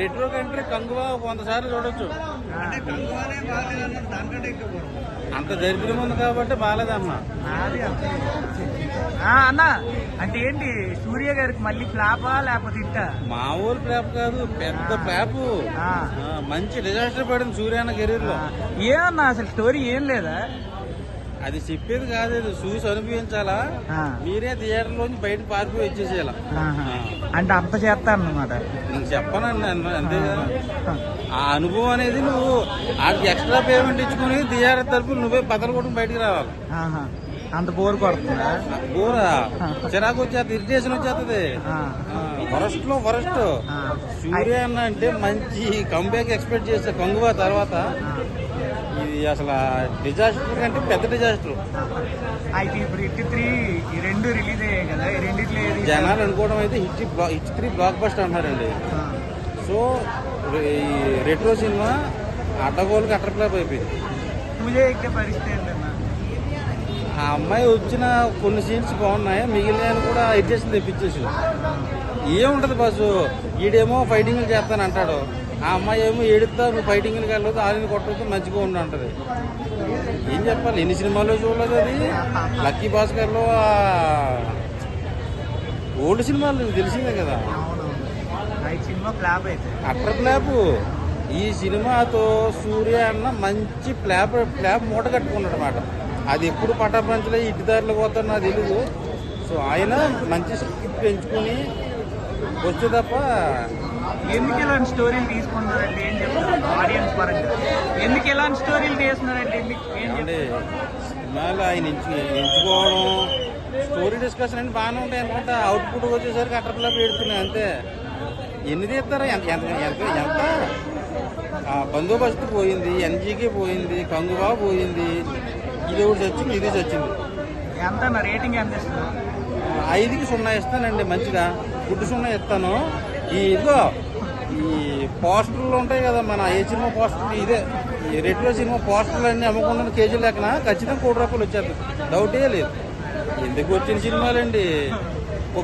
Retro country Kanguva 100 సార్లు చూడొచ్చు. అంటే కంగువానే బాగాలేదన్నారు, దానికంటే ఇంకా బాగుంది. అంత దరిద్రం ఉంది కాబట్టి బాగాలేదమ్మా. అది అన్న అంటే ఏంటి సూర్య గారికి మళ్ళీ ఫ్లాపా లేకపోతే ఇంట? మామూలు ఫ్లాప్ కాదు, పెద్ద ఫ్లాప్. మంచి డిజాస్టర్ పడింది సూర్యాన కెరీర్ లో. ఏమన్నా అసలు స్టోరీ ఏం లేదా? అది చెప్పేది కాదు, అది చూసి అనుభవించాలా. మీరే థియేటర్ లోంచి బయట పారిపోయి వచ్చేసేయాల. అంటే అంత చేస్తానమాట. నీకు చెప్పనండి అంతే కదా. ఆ అనుభవం అనేది నువ్వు ఆడికి ఎక్స్ట్రా పేమెంట్ ఇచ్చుకుని థియేటర్ తరపున నువ్వే బతలు కొట్టుకుని బయటికి రావాలి. అంత బోర్ కొడుతుందా? బోరా, చిరాకు వచ్చేది, ఇరిటేషన్ వచ్చేస్తుంది. ఫరెస్ట్ లో ఫరెస్ట్ సూర్య అన్న అంటే మంచి కంబ్యాక్ ఎక్స్పెక్ట్ చేసే కంగువా తర్వాత ఇది అసలు డిజాస్టర్ కంటే పెద్ద డిజాస్టర్. అయితే ఇప్పుడు హిట్ 3 ఈ రెండు రిలీజ్ అయ్యాయి కదా, ఈ రెండిట్లో జనాలు అనుకోవడం అయితే హిట్ 3 బ్లాక్ బస్టర్ అంటారండి. సో ఈ రెట్రో సినిమా అడ్డగోలుకి అట్టర్ఫ్లాప్ అయిపోయింది. పూజ ఎక్కే పరిస్థితి ఏంటన్నా? ఆ అమ్మాయి వచ్చిన కొన్ని సీన్స్ బాగున్నాయి, మిగిలిన కూడా ఎడ్జెస్ తెప్పించేసి ఏముంటది బస్సు. ఈడేమో ఫైటింగ్లు చేస్తాను అంటాడు, ఆ అమ్మాయి ఏమో ఏడుస్తా నువ్వు ఫైటింగ్కి వెళ్ళదు, ఆడిని కొట్టదు, మంచిగా ఉండి అంటది. ఏం చెప్పాలి, ఎన్ని సినిమాల్లో చూడలేదు అది. లక్కీ భాస్కర్లో ఓల్డ్ సినిమాలు తెలిసిందే కదా. Utter flop. ఈ సినిమాతో సూర్య అన్న మంచి ఫ్లాప్ మూట కట్టుకున్నాడు అన్నమాట. అది ఎప్పుడు పటాపంచలే ఇటుదారులు పోతాడు నాకు తెలీదు. సో ఆయన మంచి స్క్రిప్ట్ పెంచుకుని వస్తే తప్ప. ఎందుకు ఇలాంటి స్టోరీలు తీసుకున్నారంటే ఏం చెప్తారు ఆడియన్స్ పరంగా? ఎందుకు ఇలాంటి స్టోరీలు తీస్తున్నారంటే అంటే సినిమాలు ఆయన ఎంచుకోవడం, స్టోరీ డిస్కషన్ అని బాగానే ఉంటాయి అనుకుంటా. అవుట్పుట్ వచ్చేసరికి అట్లా పెడుతున్నాయి అంతే. ఎన్ని తీస్తారా? ఎంత బందోబస్తు పోయింది, ఎన్జీకే పోయింది, కంగువా పోయింది, ఇది ఒకటి చచ్చింది, ఇది చచ్చింది. ఎంత రేటింగ్ ఎంత ఇస్తుంది? 5కి 0 ఇస్తానండి. మంచిగా గుడ్డు 0 ఇస్తాను. ఇదిగో ఈ పోస్టర్లు ఉంటాయి కదా, మన ఏ సినిమా పోస్టర్, ఇదే ఈ రెట్రో సినిమా పోస్టర్లు అన్ని అమ్మకుండా కేజీ లెక్కన ఖచ్చితంగా ₹1 వచ్చేది, డౌటే లేదు. ఎందుకు వచ్చిన సినిమాలండి.